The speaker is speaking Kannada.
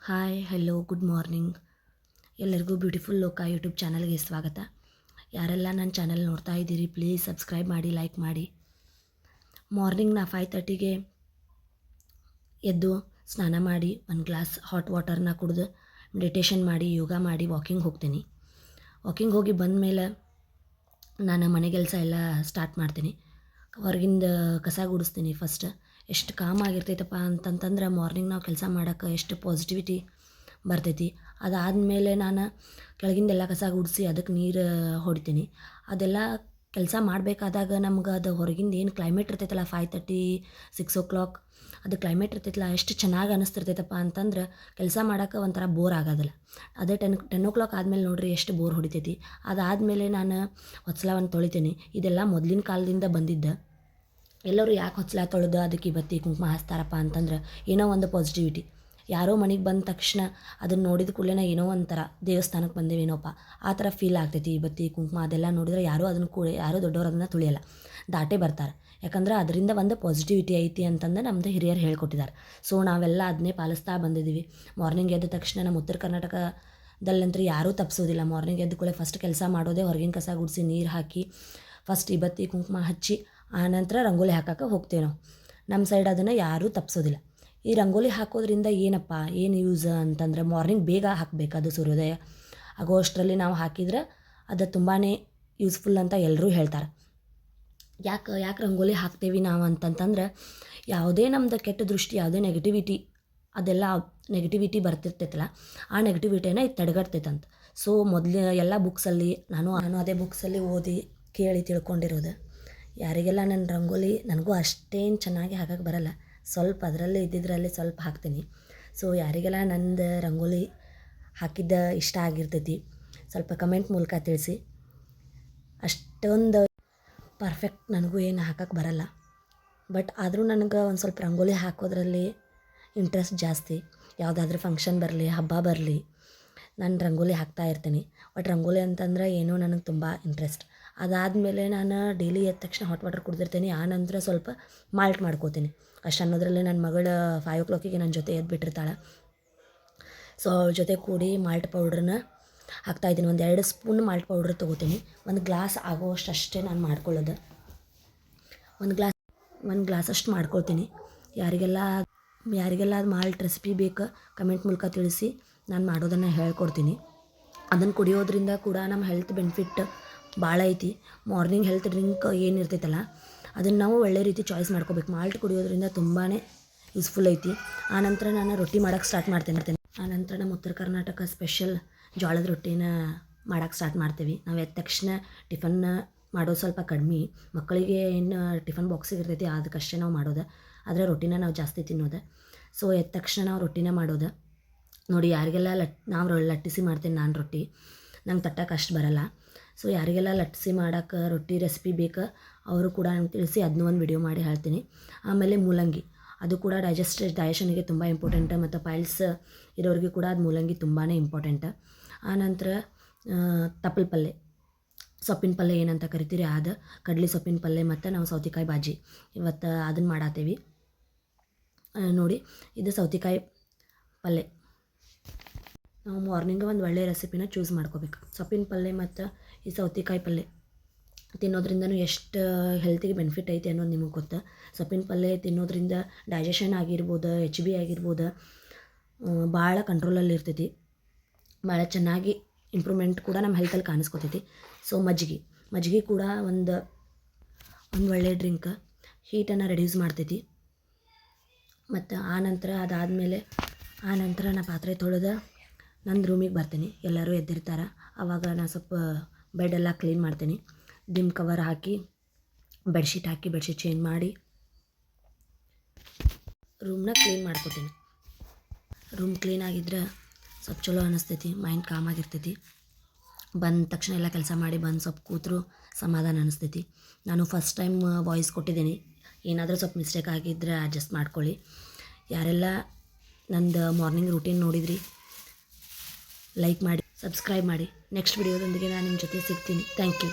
Hi hello good morning. ಎಲ್ಲರಿಗೂ ಬ್ಯೂಟಿಫುಲ್ ಲೋಕ ಯೂಟ್ಯೂಬ್ ಚಾನಲ್ಗೆ ಸ್ವಾಗತ. ಯಾರೆಲ್ಲ ನನ್ನ ಚಾನಲ್ ನೋಡ್ತಾ ಇದ್ದೀರಿ ಪ್ಲೀಸ್ ಸಬ್ಸ್ಕ್ರೈಬ್ ಮಾಡಿ, ಲೈಕ್ ಮಾಡಿ. ಮಾರ್ನಿಂಗ್ ನಾ 5:30ಗೆ ಎದ್ದು ಸ್ನಾನ ಮಾಡಿ ಒಂದು ಗ್ಲಾಸ್ ಹಾಟ್ ವಾಟರ್ನ ಕುಡಿದು ಮೆಡಿಟೇಷನ್ ಮಾಡಿ, ಯೋಗ ಮಾಡಿ ವಾಕಿಂಗ್ ಹೋಗ್ತೀನಿ. ವಾಕಿಂಗ್ ಹೋಗಿ ಬಂದ ಮೇಲೆ ನಾನು ಮನೆ ಕೆಲಸ ಎಲ್ಲ ಸ್ಟಾರ್ಟ್ ಮಾಡ್ತೀನಿ. ಹೊರಗಿಂದ ಕಸ ಗುಡಿಸ್ತೀನಿ ಫಸ್ಟ್. ಎಷ್ಟು ಕಾಮ್ ಆಗಿರ್ತೈತಪ್ಪ ಅಂತಂತಂದ್ರೆ ಮಾರ್ನಿಂಗ್ ನಾವು ಕೆಲಸ ಮಾಡೋಕ್ಕೆ ಎಷ್ಟು ಪಾಸಿಟಿವಿಟಿ ಬರ್ತೈತಿ. ಅದಾದಮೇಲೆ ನಾನು ಕೆಳಗಿಂದೆಲ್ಲ ಕಸ ಗುಡಿಸಿ ಅದಕ್ಕೆ ನೀರು ಹೊಡಿತೀನಿ. ಅದೆಲ್ಲ ಕೆಲಸ ಮಾಡಬೇಕಾದಾಗ ನಮ್ಗೆ ಅದು ಹೊರಗಿಂದ ಏನು ಕ್ಲೈಮೇಟ್ ಇರ್ತೈತಲ್ಲ 5:30 6 ಅದು ಕ್ಲೈಮೇಟ್ ಇರ್ತೈತಲ್ಲ ಎಷ್ಟು ಚೆನ್ನಾಗಿ ಅನ್ನಿಸ್ತಿರ್ತೈತಪ್ಪ ಅಂತಂದ್ರೆ ಕೆಲಸ ಮಾಡೋಕೆ ಒಂಥರ ಬೋರ್ ಆಗೋದಿಲ್ಲ. ಅದೇ 10 ಆದಮೇಲೆ ನೋಡಿರಿ ಎಷ್ಟು ಬೋರ್ ಹೊಡಿತೈತಿ. ಅದಾದಮೇಲೆ ನಾನು ಹೊಸ್ಲವನ್ನು ತೊಳಿತೀನಿ. ಇದೆಲ್ಲ ಮೊದಲಿನ ಕಾಲದಿಂದ ಬಂದಿದ್ದ. ಎಲ್ಲರೂ ಯಾಕೆ ಹೊಸ್ಲ ತೊಳೆದು ಅದಕ್ಕೆ ಬತ್ತಿ ಕುಂಕುಮ ಹಚ್ತಾರಪ್ಪ ಅಂತಂದ್ರೆ ಏನೋ ಒಂದು ಪಾಸಿಟಿವಿಟಿ. ಯಾರೋ ಮನೆಗೆ ಬಂದ ತಕ್ಷಣ ಅದನ್ನು ನೋಡಿದ ಕೂಡಲೇ ಏನೋ ಒಂಥರ ದೇವಸ್ಥಾನಕ್ಕೆ ಬಂದೇವೇನೋಪ್ಪ ಆ ಥರ ಫೀಲ್ ಆಗ್ತೈತಿ. ಬತ್ತಿ ಕುಂಕುಮ ಅದೆಲ್ಲ ನೋಡಿದ್ರೆ ಯಾರೋ ದೊಡ್ಡವ್ರು ಅದನ್ನು ತುಳಿಯಲ್ಲ, ದಾಟೇ ಬರ್ತಾರೆ. ಯಾಕಂದ್ರೆ ಅದರಿಂದ ಒಂದು ಪಾಸಿಟಿವಿಟಿ ಐತಿ ಅಂತಂದು ನಮ್ಮದು ಹಿರಿಯರು ಹೇಳ್ಕೊಟ್ಟಿದ್ದಾರೆ. ಸೊ ನಾವೆಲ್ಲ ಅದನ್ನೇ ಪಾಲಿಸ್ತಾ ಬಂದಿದ್ದೀವಿ. ಮಾರ್ನಿಂಗ್ ಎದ್ದ ತಕ್ಷಣ ನಮ್ಮ ಉತ್ತರ ಕರ್ನಾಟಕದಲ್ಲಂತೂ ಯಾರೂ ತಪ್ಪಿಸೋದಿಲ್ಲ. ಮಾರ್ನಿಂಗ್ ಎದ್ದ ಕೂಡಲೇ ಫಸ್ಟ್ ಕೆಲಸ ಮಾಡೋದೇ ಹೊರಗಿನ ಕಸ ಗುಡಿಸಿ ನೀರು ಹಾಕಿ ಫಸ್ಟ್ ಈ ಬತ್ತಿ ಕುಂಕುಮ ಹಚ್ಚಿ ಆನಂತರ ರಂಗೋಲಿ ಹಾಕೋಕೆ ಹೋಗ್ತೇವೆ ನಾವು. ನಮ್ಮ ಸೈಡ್ ಅದನ್ನು ಯಾರೂ ತಪ್ಪಿಸೋದಿಲ್ಲ. ಈ ರಂಗೋಲಿ ಹಾಕೋದ್ರಿಂದ ಏನಪ್ಪ ಏನು ಯೂಸ್ ಅಂತಂದ್ರೆ ಮಾರ್ನಿಂಗ್ ಬೇಗ ಹಾಕಬೇಕು. ಅದು ಸೂರ್ಯೋದಯ ಆಗೋ ಅಷ್ಟರಲ್ಲಿ ನಾವು ಹಾಕಿದ್ರೆ ಅದು ತುಂಬಾ ಯೂಸ್ಫುಲ್ ಅಂತ ಎಲ್ಲರೂ ಹೇಳ್ತಾರೆ. ಯಾಕೆ ರಂಗೋಲಿ ಹಾಕ್ತೇವೆ ನಾವು ಅಂತಂತಂದ್ರೆ ಯಾವುದೇ ನಮ್ಮದು ಕೆಟ್ಟ ದೃಷ್ಟಿ, ಯಾವುದೇ ಅದೆಲ್ಲ ನೆಗೆಟಿವಿಟಿ ಬರ್ತಿರ್ತೈತಲ್ಲ ಆ ನೆಗೆಟಿವಿಟಿನ ಇದು ತಡೆಗಟ್ತೈತಂತ. ಸೊ ಮೊದಲು ಎಲ್ಲ ಬುಕ್ಸಲ್ಲಿ ನಾನು ಅದೇ ಬುಕ್ಸಲ್ಲಿ ಓದಿ ಕೇಳಿ ತಿಳ್ಕೊಂಡಿರೋದು. ಯಾರಿಗೆಲ್ಲ ನನ್ನ ರಂಗೋಲಿ ನನಗೂ ಅಷ್ಟೇನು ಚೆನ್ನಾಗಿ ಹಾಕಕ್ಕೆ ಬರಲ್ಲ, ಸ್ವಲ್ಪ ಅದರಲ್ಲೇ ಇದ್ದಿದ್ರಲ್ಲಿ ಸ್ವಲ್ಪ ಹಾಕ್ತೀನಿ. ಸೊ ಯಾರಿಗೆಲ್ಲ ನಂದು ರಂಗೋಲಿ ಹಾಕಿದ್ದ ಇಷ್ಟ ಆಗಿರ್ತೈತಿ ಸ್ವಲ್ಪ ಕಮೆಂಟ್ ಮೂಲಕ ತಿಳಿಸಿ. ಅಷ್ಟೊಂದು ಪರ್ಫೆಕ್ಟ್ ನನಗೂ ಏನು ಹಾಕಕ್ಕೆ ಬರಲ್ಲ, ಬಟ್ ಆದರೂ ನನಗೆ ಒಂದು ಸ್ವಲ್ಪ ರಂಗೋಲಿ ಹಾಕೋದ್ರಲ್ಲಿ ಇಂಟ್ರೆಸ್ಟ್ ಜಾಸ್ತಿ. ಯಾವುದಾದ್ರೂ ಫಂಕ್ಷನ್ ಬರಲಿ, ಹಬ್ಬ ಬರಲಿ, ನಾನು ರಂಗೋಲಿ ಹಾಕ್ತಾ ಇರ್ತೀನಿ. ಬಟ್ ರಂಗೋಲಿ ಅಂತಂದ್ರೆ ಏನೋ ನನಗೆ ತುಂಬ ಇಂಟ್ರೆಸ್ಟ್. ಅದಾದಮೇಲೆ ನಾನು ಡೈಲಿ ಎದ್ದ ತಕ್ಷಣ ಹಾಟ್ ವಾಟರ್ ಕುಡ್ದಿರ್ತೀನಿ. ಆ ನಂತರ ಸ್ವಲ್ಪ ಮಾಲ್ಟ್ ಮಾಡ್ಕೋತೀನಿ. ಅಷ್ಟು ಅನ್ನೋದ್ರಲ್ಲಿ ನನ್ನ ಮಗಳು 5 ನನ್ನ ಜೊತೆ ಎದ್ಬಿಟ್ಟಿರ್ತಾಳೆ. ಸೊ ಅವಳ ಜೊತೆ ಕೂಡಿ ಮಾಲ್ಟ್ ಪೌಡ್ರನ್ನ ಹಾಕ್ತಾಯಿದ್ದೀನಿ. 2 ಸ್ಪೂನ್ ಮಾಲ್ಟ್ ಪೌಡ್ರ್ ತೊಗೋತೀನಿ. ಒಂದು ಗ್ಲಾಸ್ ಆಗೋಷ್ಟು ಅಷ್ಟೇ ನಾನು ಮಾಡ್ಕೊಳ್ಳೋದು. ಒಂದು ಗ್ಲಾಸ್ ಅಷ್ಟು ಮಾಡ್ಕೊಳ್ತೀನಿ. ಯಾರಿಗೆಲ್ಲ ಅದು ಮಾಲ್ಟ್ ರೆಸಿಪಿ ಬೇಕು ಕಮೆಂಟ್ ಮೂಲಕ ತಿಳಿಸಿ, ನಾನು ಮಾಡೋದನ್ನು ಹೇಳ್ಕೊಡ್ತೀನಿ. ಅದನ್ನು ಕುಡಿಯೋದ್ರಿಂದ ಕೂಡ ನಮ್ಮ ಹೆಲ್ತ್ ಬೆನಿಫಿಟ್ ಭಾಳ ಐತಿ. ಮಾರ್ನಿಂಗ್ ಹೆಲ್ತ್ ಡ್ರಿಂಕ್ ಏನಿರ್ತೈತಲ್ಲ ಅದನ್ನು ನಾವು ಒಳ್ಳೆ ರೀತಿ ಚಾಯ್ಸ್ ಮಾಡ್ಕೋಬೇಕು. ಮಾಲ್ಟ್ ಕುಡಿಯೋದ್ರಿಂದ ತುಂಬಾ ಯೂಸ್ಫುಲ್ ಐತಿ. ಆನಂತರ ನಾನು ರೊಟ್ಟಿ ಮಾಡೋಕ್ಕೆ ಸ್ಟಾರ್ಟ್ ಮಾಡ್ತೇನೆ. ಆನಂತರ ನಮ್ಮ ಉತ್ತರ ಕರ್ನಾಟಕ ಸ್ಪೆಷಲ್ ಜೋಳದ ರೊಟ್ಟಿನ ಮಾಡೋಕ್ಕೆ ಸ್ಟಾರ್ಟ್ ಮಾಡ್ತೀವಿ. ನಾವು ಎದ್ದ ತಕ್ಷಣ ಟಿಫನ್ ಮಾಡೋದು ಸ್ವಲ್ಪ ಕಡಿಮೆ. ಮಕ್ಕಳಿಗೆ ಏನು ಟಿಫನ್ ಬಾಕ್ಸಿಗೆ ಇರ್ತೈತಿ ಅದಕ್ಕಷ್ಟೇ ನಾವು ಮಾಡೋದು. ಆದರೆ ರೊಟ್ಟಿನ ನಾವು ಜಾಸ್ತಿ ತಿನ್ನೋದು. ಸೊ ಎದ್ದ ತಕ್ಷಣ ನಾವು ರೊಟ್ಟಿನ ಮಾಡೋದು. ನೋಡಿ ಯಾರಿಗೆಲ್ಲ ನಾವು ಲಟ್ಟಿಸಿ ಮಾಡ್ತೀನಿ ನಾನು ರೊಟ್ಟಿ, ನಂಗೆ ತಟ್ಟಕ್ಕೆ ಅಷ್ಟು ಬರಲ್ಲ. ಸೊ ಯಾರಿಗೆಲ್ಲ ಲಟ್ಟಿಸಿ ಮಾಡೋಕ್ಕೆ ರೊಟ್ಟಿ ರೆಸಿಪಿ ಬೇಕು ಅವರು ಕೂಡ ನಂಗೆ ತಿಳಿಸಿ, ಅದನ್ನೂ ಒಂದು ವಿಡಿಯೋ ಮಾಡಿ ಹೇಳ್ತೀನಿ. ಆಮೇಲೆ ಮೂಲಂಗಿ, ಅದು ಕೂಡ ಡೈಜೆಷನ್ಗೆ ತುಂಬ ಇಂಪಾರ್ಟೆಂಟ್. ಮತ್ತು ಪೈಲ್ಸ್ ಇರೋರಿಗೆ ಕೂಡ ಅದು ಮೂಲಂಗಿ ತುಂಬಾ ಇಂಪಾರ್ಟೆಂಟ್. ಆನಂತರ ತಪ್ಪಲು ಪಲ್ಯ, ಸೊಪ್ಪಿನ ಪಲ್ಯ ಏನಂತ ಕರಿತೀರಿ ಅದು, ಕಡ್ಲಿ ಸೊಪ್ಪಿನ ಪಲ್ಯ ಮತ್ತು ನಾವು ಸೌತೆಕಾಯಿ ಬಾಜಿ ಇವತ್ತು ಅದನ್ನು ಮಾಡತ್ತೀವಿ. ನೋಡಿ ಇದು ಸೌತೆಕಾಯಿ ಪಲ್ಯ. ನಾವು ಮಾರ್ನಿಂಗ್ ಒಂದು ಒಳ್ಳೆಯ ರೆಸಿಪಿನ ಚೂಸ್ ಮಾಡ್ಕೋಬೇಕು. ಸೊಪ್ಪಿನ ಪಲ್ಯ ಮತ್ತು ಈ ಸೌತೆಕಾಯಿ ಪಲ್ಯ ತಿನ್ನೋದ್ರಿಂದನೂ ಎಷ್ಟು ಹೆಲ್ತಿಗೆ ಬೆನಿಫಿಟ್ ಐತಿ ಅನ್ನೋದು ನಿಮಗೆ ಗೊತ್ತಾ. ಸೊಪ್ಪಿನ ಪಲ್ಯ ತಿನ್ನೋದ್ರಿಂದ ಡೈಜೆಷನ್ ಆಗಿರ್ಬೋದು, HB ಆಗಿರ್ಬೋದು, ಭಾಳ ಕಂಟ್ರೋಲಲ್ಲಿ ಇರ್ತೈತಿ. ಭಾಳ ಚೆನ್ನಾಗಿ ಇಂಪ್ರೂವ್ಮೆಂಟ್ ಕೂಡ ನಮ್ಮ ಹೆಲ್ತಲ್ಲಿ ಕಾಣಿಸ್ಕೊತೈತಿ. ಸೊ ಮಜ್ಜಿಗೆ ಕೂಡ ಒಂದು ಒಳ್ಳೆಯ ಡ್ರಿಂಕ್, ಹೀಟನ್ನು ರೆಡ್ಯೂಸ್ ಮಾಡ್ತೈತಿ. ಮತ್ತು ಆನಂತರ ನಾ ಪಾತ್ರೆ ತೊಳೆದು ನನ್ನ ರೂಮಿಗೆ ಬರ್ತೀನಿ. ಎಲ್ಲರೂ ಎದ್ದಿರ್ತಾರೆ. ಆವಾಗ ನಾನು ಸ್ವಲ್ಪ ಬೆಡ್ಡೆಲ್ಲ ಕ್ಲೀನ್ ಮಾಡ್ತೀನಿ. ಡಿಮ್ ಕವರ್ ಹಾಕಿ ಬೆಡ್ಶೀಟ್ ಚೇಂಜ್ ಮಾಡಿ ರೂಮ್ನ ಕ್ಲೀನ್ ಮಾಡ್ಕೋತೀನಿ. ರೂಮ್ ಕ್ಲೀನಾಗಿದ್ದರೆ ಸ್ವಲ್ಪ ಚಲೋ ಅನ್ನಿಸ್ತೈತಿ, ಮೈಂಡ್ ಕಾಮ್ ಆಗಿರ್ತೈತಿ. ಬಂದ ತಕ್ಷಣ ಎಲ್ಲ ಕೆಲಸ ಮಾಡಿ ಬಂದು ಸ್ವಲ್ಪ ಕೂತ್ರು ಸಮಾಧಾನ ಅನ್ನಿಸ್ತೈತಿ. ನಾನು ಫಸ್ಟ್ ಟೈಮ್ ವಾಯ್ಸ್ ಕೊಟ್ಟಿದ್ದೀನಿ, ಏನಾದರೂ ಸ್ವಲ್ಪ ಮಿಸ್ಟೇಕ್ ಆಗಿದ್ದರೆ ಅಡ್ಜಸ್ಟ್ ಮಾಡ್ಕೊಳ್ಳಿ. ಯಾರೆಲ್ಲ ನಂದು ಮಾರ್ನಿಂಗ್ ರೂಟೀನ್ ನೋಡಿದ್ರಿ ಲೈಕ್ ಮಾಡಿ, ಸಬ್ಸ್ಕ್ರೈಬ್ ಮಾಡಿ. ನೆಕ್ಸ್ಟ್ ವಿಡಿಯೋದೊಂದಿಗೆ ನಾನು ನಿಮ್ಮ ಜೊತೆ ಸಿಗ್ತೀನಿ. Thank you.